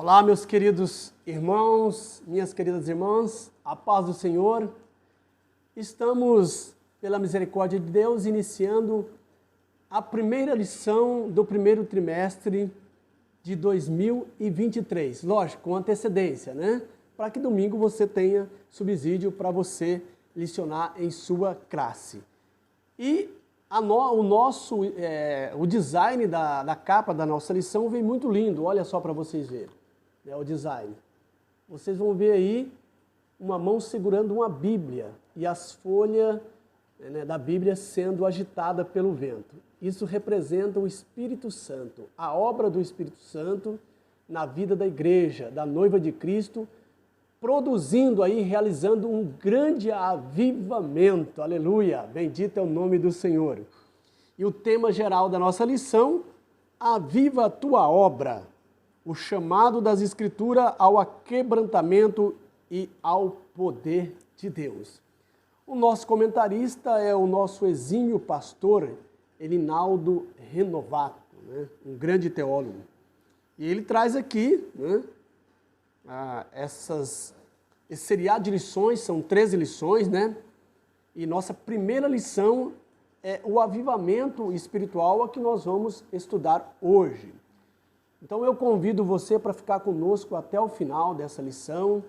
Olá, meus queridos irmãos, minhas queridas irmãs, a paz do Senhor. Estamos, pela misericórdia de Deus, iniciando a primeira lição do primeiro trimestre de 2023. Lógico, com antecedência, né? Para que domingo você tenha subsídio para você licionar em sua classe. E o design da capa da nossa lição vem muito lindo, olha só para vocês verem. O design. Vocês vão ver aí uma mão segurando uma Bíblia e as folhas da Bíblia sendo agitada pelo vento. Isso representa o Espírito Santo, a obra do Espírito Santo na vida da igreja, da noiva de Cristo, produzindo aí, realizando um grande avivamento. Aleluia! Bendito é o nome do Senhor. E o tema geral da nossa lição, aviva a tua obra. O chamado das Escrituras ao aquebrantamento e ao poder de Deus. O nosso comentarista é o nosso exímio pastor, Elinaldo Renovato, um grande teólogo. E ele traz aqui esse seriado de lições, são 13 lições, E nossa primeira lição é o avivamento espiritual a que nós vamos estudar hoje. Então eu convido você para ficar conosco até o final dessa lição.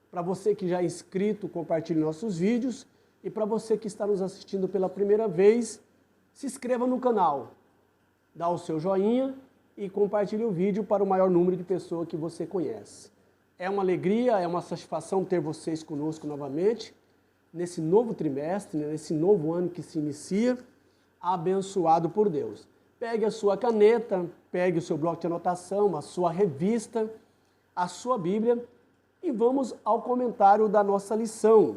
Para você que já é inscrito, compartilhe nossos vídeos. E para você que está nos assistindo pela primeira vez, se inscreva no canal. Dá o seu joinha e compartilhe o vídeo para o maior número de pessoas que você conhece. É uma alegria, é uma satisfação ter vocês conosco novamente, nesse novo trimestre, nesse novo ano que se inicia, abençoado por Deus. Pegue a sua caneta, pegue o seu bloco de anotação, a sua revista, a sua Bíblia e vamos ao comentário da nossa lição.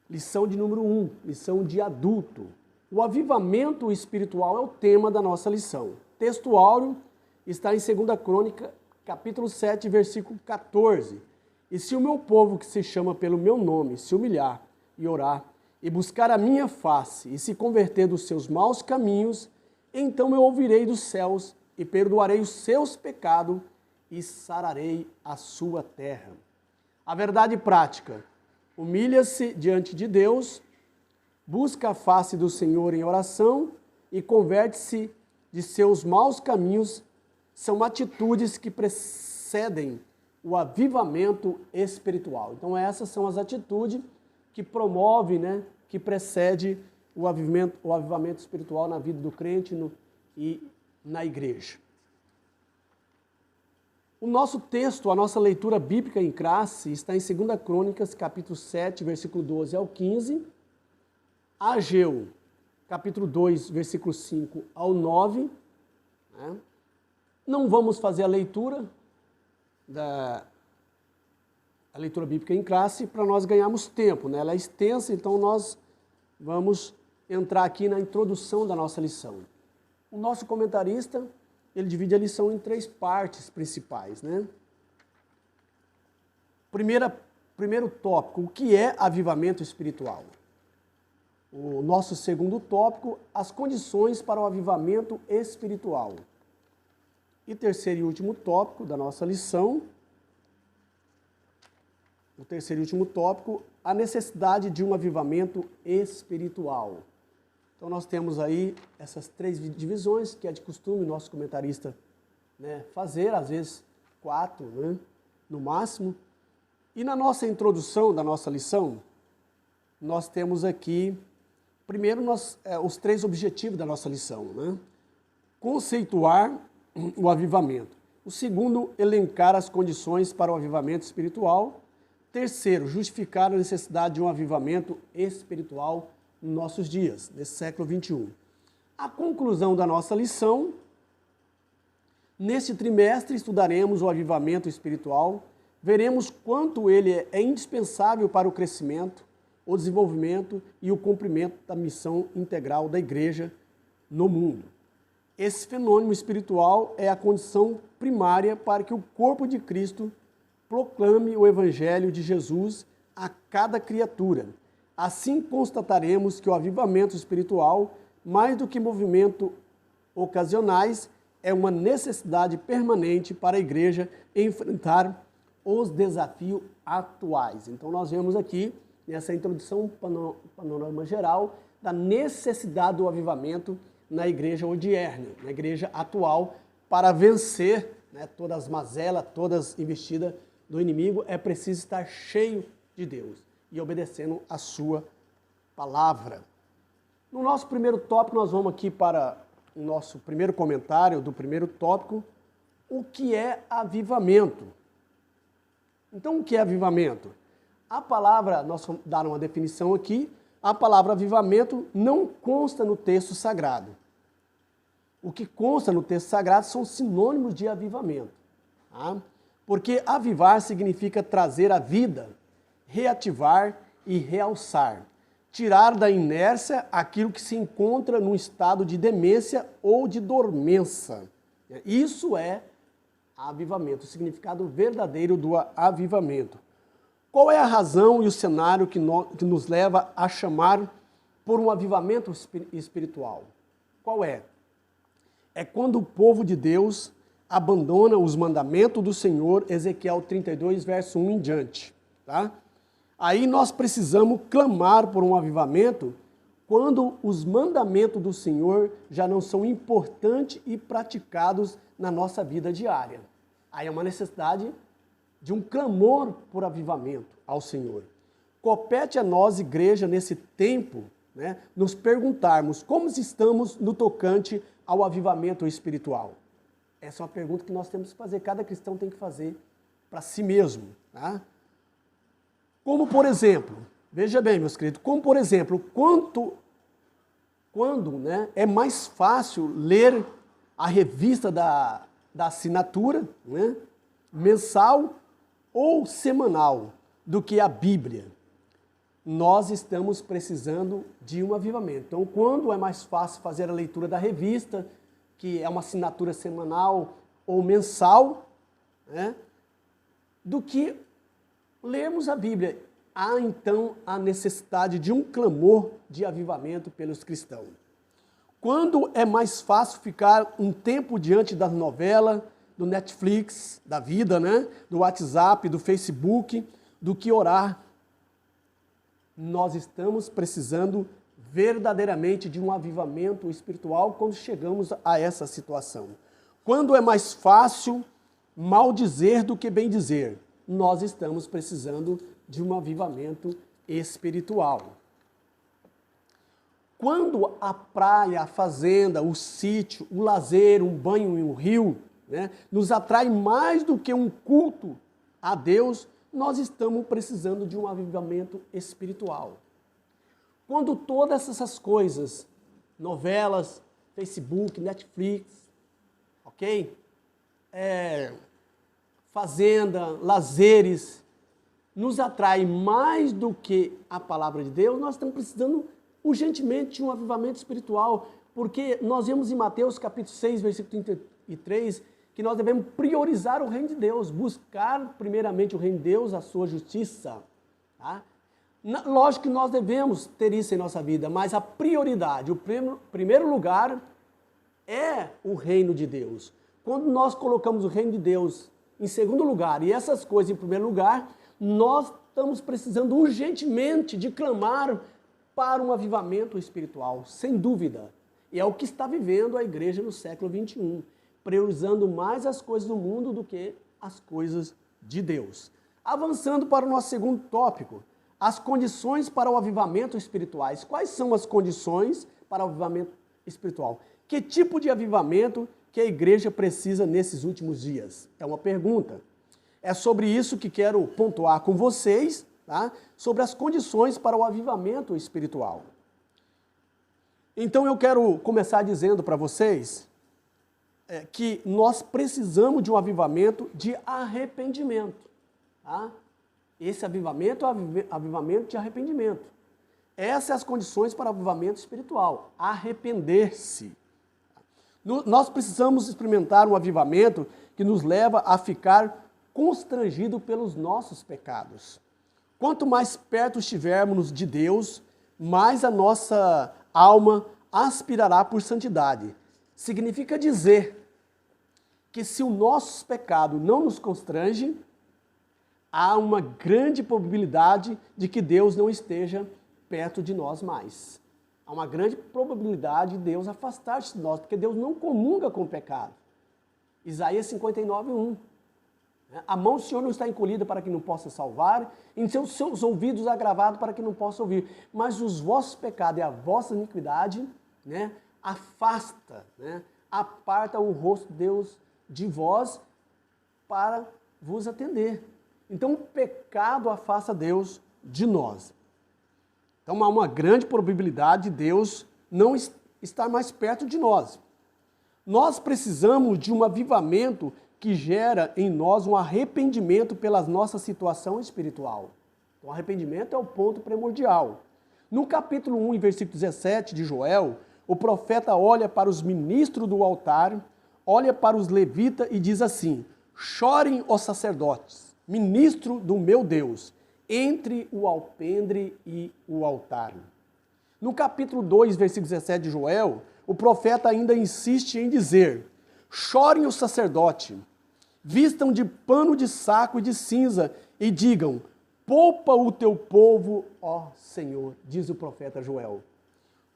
Lição de número 1, lição de adulto. O avivamento espiritual é o tema da nossa lição. Texto áureo está em 2 Crônica, capítulo 7, versículo 14. E se o meu povo que se chama pelo meu nome se humilhar e orar, e buscar a minha face, e se converter dos seus maus caminhos, então eu ouvirei dos céus, e perdoarei os seus pecados, e sararei a sua terra. A verdade prática: humilha-se diante de Deus, busca a face do Senhor em oração, e converte-se de seus maus caminhos, são atitudes que precedem o avivamento espiritual. Então essas são as atitudes que promovem, que precede o avivamento espiritual na vida do crente e na igreja. O nosso texto, a nossa leitura bíblica em classe, está em 2 Crônicas, capítulo 7, versículo 12 ao 15, Ageu, capítulo 2, versículo 5 ao 9. Não vamos fazer a leitura a leitura bíblica em classe para nós ganharmos tempo, Ela é extensa, então nós vamos entrar aqui na introdução da nossa lição. O nosso comentarista, ele divide a lição em 3 partes principais, Primeiro tópico, o que é avivamento espiritual? O nosso segundo tópico, as condições para o avivamento espiritual. E terceiro e último tópico da nossa lição, a necessidade de um avivamento espiritual. Então nós temos aí essas 3 divisões, que é de costume o nosso comentarista fazer, às vezes 4, no máximo. E na nossa introdução da nossa lição, nós temos aqui, primeiro, os 3 objetivos da nossa lição. Conceituar o avivamento. O segundo, elencar as condições para o avivamento espiritual. Terceiro, justificar a necessidade de um avivamento espiritual nos nossos dias, nesse século XXI. A conclusão da nossa lição, neste trimestre estudaremos o avivamento espiritual, veremos quanto ele é indispensável para o crescimento, o desenvolvimento e o cumprimento da missão integral da igreja no mundo. Esse fenômeno espiritual é a condição primária para que o corpo de Cristo proclame o Evangelho de Jesus a cada criatura. Assim constataremos que o avivamento espiritual, mais do que movimentos ocasionais, é uma necessidade permanente para a igreja enfrentar os desafios atuais. Então nós vemos aqui, nessa introdução, panorama geral, da necessidade do avivamento na igreja odierna, na igreja atual, para vencer, né, todas as mazelas, todas as investidas do inimigo. É preciso estar cheio de Deus e obedecendo a sua palavra. No nosso primeiro tópico, nós vamos aqui para o nosso primeiro comentário do primeiro tópico, o que é avivamento. Então, o que é avivamento? A palavra, nós vamos dar uma definição aqui, a palavra avivamento não consta no texto sagrado. O que consta no texto sagrado são sinônimos de avivamento. Tá? Porque avivar significa trazer à vida, reativar e realçar. Tirar da inércia aquilo que se encontra num estado de demência ou de dormência. Isso é avivamento, o significado verdadeiro do avivamento. Qual é a razão e o cenário que nos leva a chamar por um avivamento espiritual? Qual é? É quando o povo de Deus abandona os mandamentos do Senhor, Ezequiel 32, verso 1 em diante. Tá? Aí nós precisamos clamar por um avivamento quando os mandamentos do Senhor já não são importantes e praticados na nossa vida diária. Aí é uma necessidade de um clamor por avivamento ao Senhor. Compete a nós, igreja, nesse tempo, né, nos perguntarmos como estamos no tocante ao avivamento espiritual. Essa é uma pergunta que nós temos que fazer, cada cristão tem que fazer para si mesmo. Tá? Como, por exemplo, veja bem, meus queridos, como, por exemplo, quando né, é mais fácil ler a revista da assinatura, né, mensal ou semanal, do que a Bíblia. Nós estamos precisando de um avivamento. Então, quando é mais fácil fazer a leitura da revista, que é uma assinatura semanal ou mensal, né, do que lermos a Bíblia. Há então a necessidade de um clamor de avivamento pelos cristãos. Quando é mais fácil ficar um tempo diante da novela, do Netflix, da vida, né? Do WhatsApp, do Facebook, do que orar. Nós estamos precisando verdadeiramente de um avivamento espiritual quando chegamos a essa situação. Quando é mais fácil maldizer do que bem dizer, nós estamos precisando de um avivamento espiritual. Quando a praia, a fazenda, o sítio, o lazer, um banho em um rio, né, nos atrai mais do que um culto a Deus, nós estamos precisando de um avivamento espiritual. Quando todas essas coisas, novelas, Facebook, Netflix, ok? Fazenda, lazeres, nos atrai mais do que a palavra de Deus, nós estamos precisando urgentemente de um avivamento espiritual, porque nós vemos em Mateus capítulo 6, versículo 33, que nós devemos priorizar o reino de Deus, buscar primeiramente o reino de Deus, a sua justiça. Tá? Lógico que nós devemos ter isso em nossa vida, mas a prioridade, o primeiro lugar é o reino de Deus. Quando nós colocamos o reino de Deus em segundo lugar e essas coisas em primeiro lugar, nós estamos precisando urgentemente de clamar para um avivamento espiritual, sem dúvida. E é o que está vivendo a igreja no século 21, priorizando mais as coisas do mundo do que as coisas de Deus. Avançando para o nosso segundo tópico, as condições para o avivamento espirituais. Quais são as condições para o avivamento espiritual? Que tipo de avivamento que a igreja precisa nesses últimos dias? É uma pergunta. É sobre isso que quero pontuar com vocês, tá? Sobre as condições para o avivamento espiritual. Então eu quero começar dizendo para vocês que nós precisamos de um avivamento de arrependimento. Tá? Esse avivamento é avivamento de arrependimento. Essas são as condições para o avivamento espiritual. Arrepender-se. Nós precisamos experimentar um avivamento que nos leva a ficar constrangido pelos nossos pecados. Quanto mais perto estivermos de Deus, mais a nossa alma aspirará por santidade. Significa dizer que se o nosso pecado não nos constrange, há uma grande probabilidade de que Deus não esteja perto de nós mais. Há uma grande probabilidade de Deus afastar-se de nós, porque Deus não comunga com o pecado. Isaías 59:1. A mão do Senhor não está encolhida para que não possa salvar, em seus ouvidos agravados para que não possa ouvir. Mas os vossos pecados e a vossa iniquidade, afasta, aparta o rosto de Deus de vós para vos atender. Então o pecado afasta Deus de nós. Então há uma grande probabilidade de Deus não estar mais perto de nós. Nós precisamos de um avivamento que gera em nós um arrependimento pela nossa situação espiritual. O arrependimento é o ponto primordial. No capítulo 1, versículo 17 de Joel, o profeta olha para os ministros do altar, olha para os levitas e diz assim: chorem os sacerdotes, ministro do meu Deus, entre o alpendre e o altar. No capítulo 2, versículo 17 de Joel, o profeta ainda insiste em dizer: chorem os sacerdotes, vistam de pano de saco e de cinza e digam: poupa o teu povo, ó Senhor, diz o profeta Joel.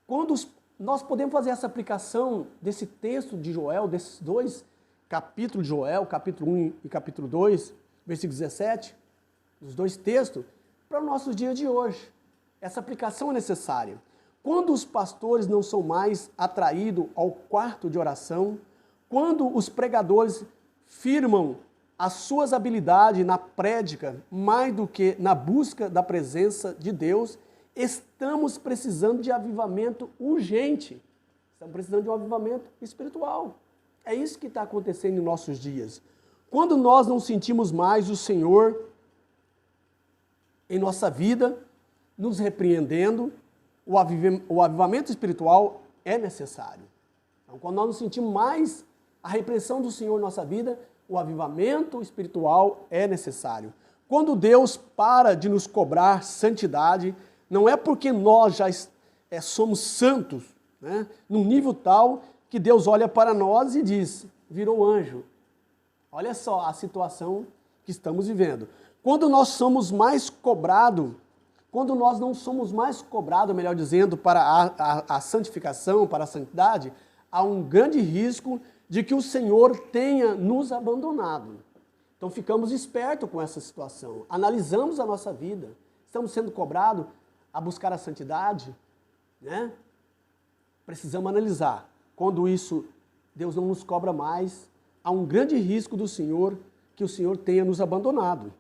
Quando nós podemos fazer essa aplicação desse texto de Joel, desses dois capítulos de Joel, capítulo 1 e capítulo 2, versículo 17, dos dois textos, para os nossos dias de hoje. Essa aplicação é necessária. Quando os pastores não são mais atraídos ao quarto de oração, quando os pregadores firmam as suas habilidades na prédica mais do que na busca da presença de Deus, estamos precisando de avivamento urgente. Estamos precisando de um avivamento espiritual. É isso que está acontecendo em nossos dias. Quando nós não sentimos mais o Senhor em nossa vida, nos repreendendo, o avivamento espiritual é necessário. Então, quando nós não sentimos mais a repreensão do Senhor em nossa vida, o avivamento espiritual é necessário. Quando Deus para de nos cobrar santidade, não é porque nós já somos santos, num nível tal que Deus olha para nós e diz: virou anjo. Olha só a situação que estamos vivendo. Quando nós somos mais cobrados, quando nós não somos mais cobrados, melhor dizendo, para a santificação, para a santidade, há um grande risco de que o Senhor tenha nos abandonado. Então ficamos espertos com essa situação, analisamos a nossa vida, estamos sendo cobrados a buscar a santidade, Precisamos analisar. Quando isso, Deus não nos cobra mais, há um grande risco do Senhor, que o Senhor tenha nos abandonado.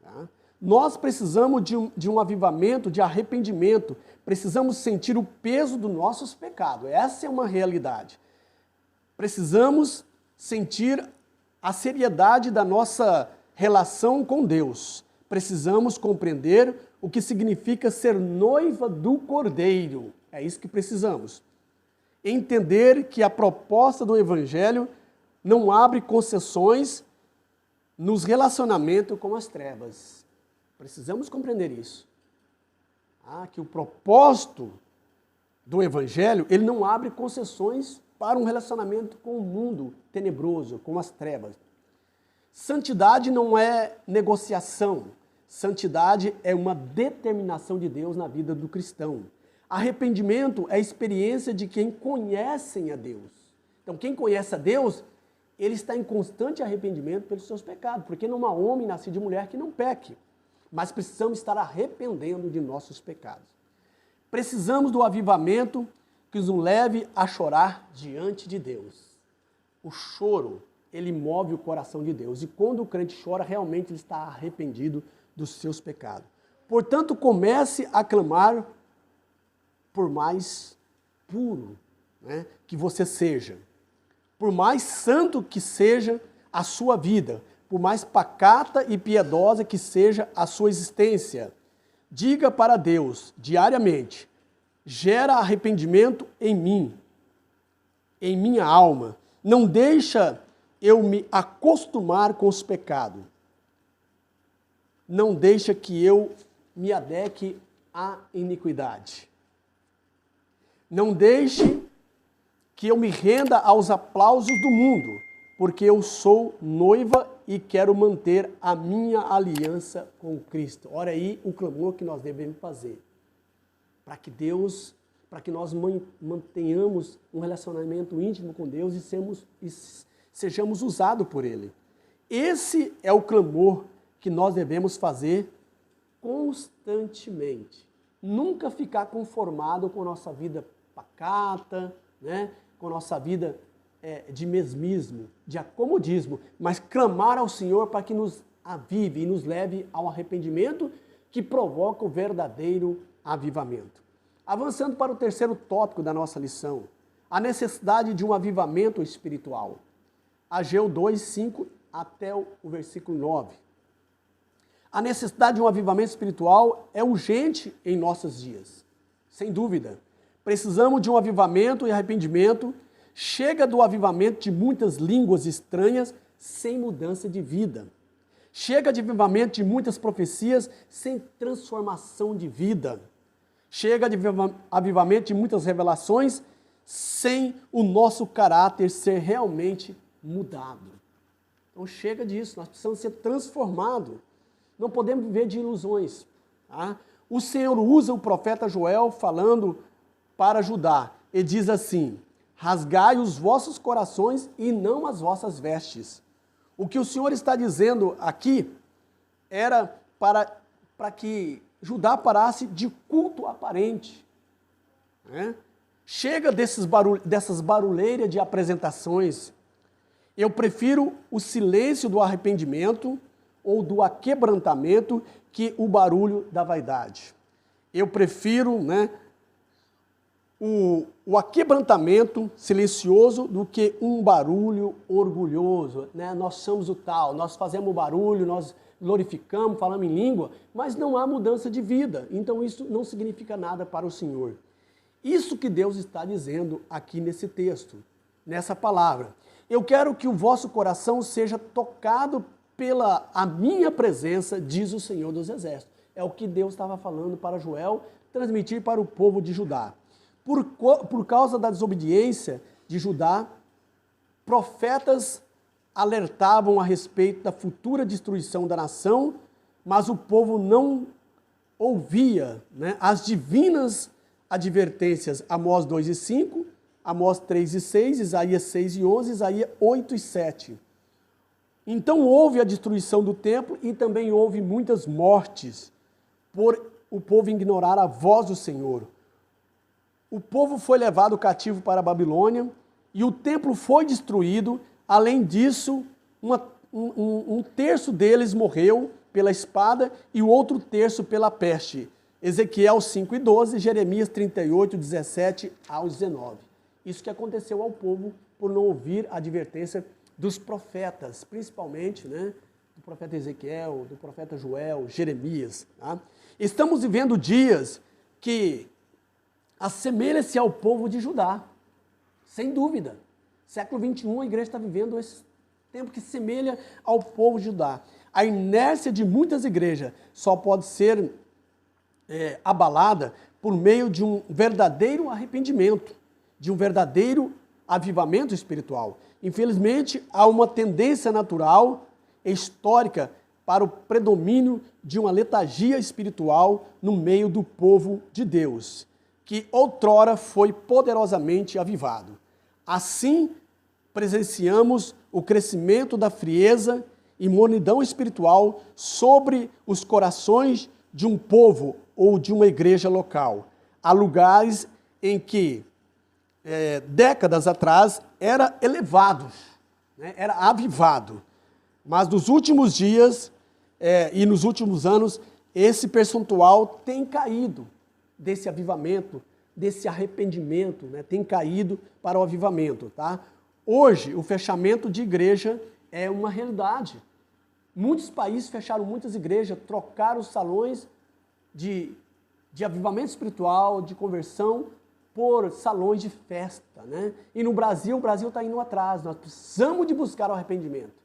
Tá? Nós precisamos de um avivamento, de arrependimento, precisamos sentir o peso dos nossos pecados, essa é uma realidade. Precisamos sentir a seriedade da nossa relação com Deus. Precisamos compreender o que significa ser noiva do Cordeiro. É isso que precisamos. Entender que a proposta do Evangelho não abre concessões nos relacionamentos com as trevas. Precisamos compreender isso. Que o propósito do Evangelho, ele não abre concessões para um relacionamento com o mundo tenebroso, com as trevas. Santidade não é negociação. Santidade é uma determinação de Deus na vida do cristão. Arrependimento é a experiência de quem conhecem a Deus. Então, quem conhece a Deus, ele está em constante arrependimento pelos seus pecados, porque não há homem nascido de mulher que não peque. Mas precisamos estar arrependendo de nossos pecados. Precisamos do avivamento que nos leve a chorar diante de Deus. O choro, ele move o coração de Deus. E quando o crente chora, realmente ele está arrependido dos seus pecados. Portanto, comece a clamar por mais puro que você seja. Por mais santo que seja a sua vida. Por mais pacata e piedosa que seja a sua existência. Diga para Deus, diariamente: gera arrependimento em mim, em minha alma. Não deixa eu me acostumar com os pecados. Não deixa que eu me adeque à iniquidade. Não deixe que eu me renda aos aplausos do mundo. porque eu sou noiva e quero manter a minha aliança com Cristo. Olha aí o clamor que nós devemos fazer. Para que nós mantenhamos um relacionamento íntimo com Deus e sejamos usados por Ele. Esse é o clamor que nós devemos fazer constantemente. Nunca ficar conformado com a nossa vida pacata, né? Com a nossa vida de mesmismo, de acomodismo, mas clamar ao Senhor para que nos avive e nos leve ao arrependimento que provoca o verdadeiro avivamento. Avançando para o terceiro tópico da nossa lição, a necessidade de um avivamento espiritual. Ageu 2, 5 até o versículo 9. A necessidade de um avivamento espiritual é urgente em nossos dias, sem dúvida. Precisamos de um avivamento e arrependimento. Chega do avivamento de muitas línguas estranhas sem mudança de vida. Chega de avivamento de muitas profecias sem transformação de vida. Chega de avivamento de muitas revelações sem o nosso caráter ser realmente mudado. Então chega disso, nós precisamos ser transformados. Não podemos viver de ilusões. Tá? O Senhor usa o profeta Joel falando para Judá. Ele diz assim: rasgai os vossos corações e não as vossas vestes. O que o Senhor está dizendo aqui era para que Judá parasse de culto aparente. Né? Chega dessas barulheiras de apresentações. Eu prefiro o silêncio do arrependimento ou do aquebrantamento que o barulho da vaidade. Eu prefiro, o aquebrantamento silencioso do que um barulho orgulhoso. Nós somos o tal, nós fazemos barulho, nós glorificamos, falamos em língua, mas não há mudança de vida. Então isso não significa nada para o Senhor. Isso que Deus está dizendo aqui nesse texto, nessa palavra. Eu quero que o vosso coração seja tocado pela a minha presença, diz o Senhor dos Exércitos. É o que Deus estava falando para Joel transmitir para o povo de Judá. Por causa da desobediência de Judá, profetas alertavam a respeito da futura destruição da nação, mas o povo não ouvia as divinas advertências, Amós 2 e 5, Amós 3 e 6, Isaías 6 e 11, Isaías 8 e 7. Então houve a destruição do templo e também houve muitas mortes por o povo ignorar a voz do Senhor. O povo foi levado cativo para a Babilônia e o templo foi destruído. Além disso, um terço deles morreu pela espada e o outro terço pela peste. Ezequiel 5 e 12, Jeremias 38, 17 ao 19. Isso que aconteceu ao povo por não ouvir a advertência dos profetas, principalmente do profeta Ezequiel, do profeta Joel, Jeremias. Tá? Estamos vivendo dias que assemelha-se ao povo de Judá, sem dúvida. Século 21, a igreja está vivendo esse tempo que semelha ao povo de Judá. A inércia de muitas igrejas só pode ser abalada por meio de um verdadeiro arrependimento, de um verdadeiro avivamento espiritual. Infelizmente, há uma tendência natural, histórica, para o predomínio de uma letargia espiritual no meio do povo de Deus, que outrora foi poderosamente avivado. Assim, presenciamos o crescimento da frieza e mornidão espiritual sobre os corações de um povo ou de uma igreja local. Há lugares em que, décadas atrás, era elevado, era avivado. Mas nos últimos dias e nos últimos anos, esse percentual tem caído desse avivamento, desse arrependimento, tem caído para o avivamento. Tá? Hoje, o fechamento de igreja é uma realidade. Muitos países fecharam muitas igrejas, trocaram os salões de avivamento espiritual, de conversão, por salões de festa. E no Brasil, o Brasil está indo atrás. Nós precisamos de buscar o arrependimento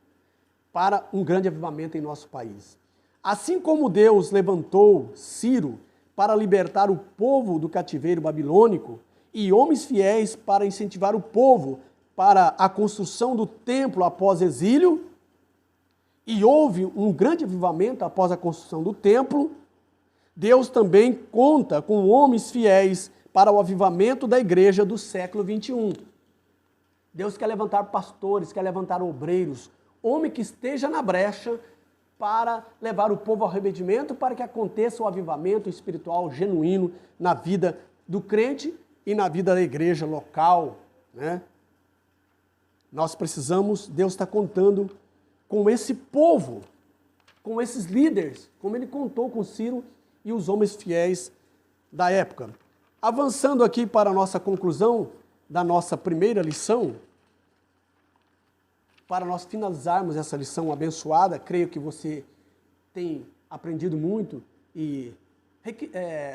para um grande avivamento em nosso país. Assim como Deus levantou Ciro para libertar o povo do cativeiro babilônico e homens fiéis para incentivar o povo para a construção do templo após exílio, e houve um grande avivamento após a construção do templo, Deus também conta com homens fiéis para o avivamento da igreja do século 21. Deus quer levantar pastores, quer levantar obreiros, homem que esteja na brecha para levar o povo ao arrependimento, para que aconteça o avivamento espiritual genuíno na vida do crente e na vida da igreja local, né? Nós precisamos, Deus está contando com esse povo, com esses líderes, como ele contou com Ciro e os homens fiéis da época. Avançando aqui para a nossa conclusão da nossa primeira lição, para nós finalizarmos essa lição abençoada, creio que você tem aprendido muito e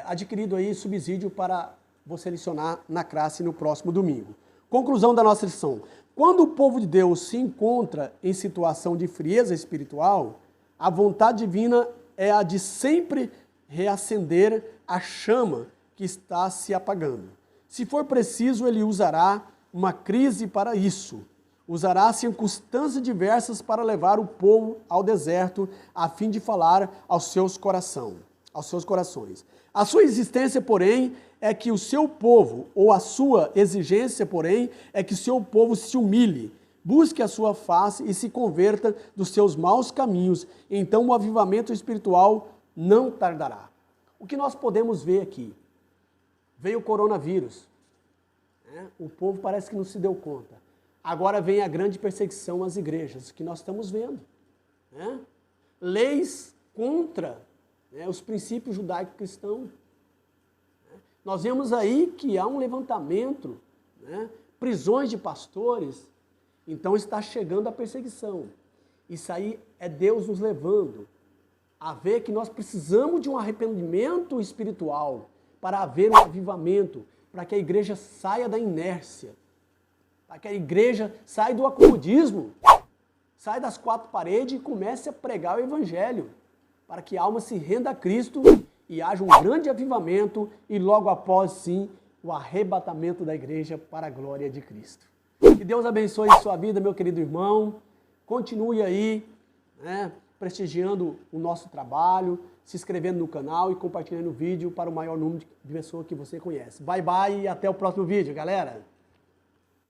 adquirido aí subsídio para você licionar na classe no próximo domingo. Conclusão da nossa lição. Quando o povo de Deus se encontra em situação de frieza espiritual, a vontade divina é a de sempre reacender a chama que está se apagando. Se for preciso, ele usará uma crise para isso. Usará circunstâncias diversas para levar o povo ao deserto, a fim de falar aos seus corações. A sua existência, porém, é que o seu povo, ou a sua exigência, porém, é que o seu povo se humilhe, busque a sua face e se converta dos seus maus caminhos. Então o avivamento espiritual não tardará. O que nós podemos ver aqui? Veio o coronavírus, né? O povo parece que não se deu conta. Agora vem a grande perseguição às igrejas, que nós estamos vendo, né? Leis contra, né, os princípios judaico-cristãos. Nós vemos aí que há um levantamento, né, prisões de pastores, então está chegando a perseguição. Isso aí é Deus nos levando a ver que nós precisamos de um arrependimento espiritual para haver um avivamento, para que a igreja saia da inércia, para que a igreja saia do acomodismo, saia das quatro paredes e comece a pregar o evangelho, para que a alma se renda a Cristo e haja um grande avivamento e logo após, sim, o arrebatamento da igreja para a glória de Cristo. Que Deus abençoe a sua vida, meu querido irmão. Continue aí, né, prestigiando o nosso trabalho, se inscrevendo no canal e compartilhando o vídeo para o maior número de pessoas que você conhece. Bye, bye e até o próximo vídeo, galera!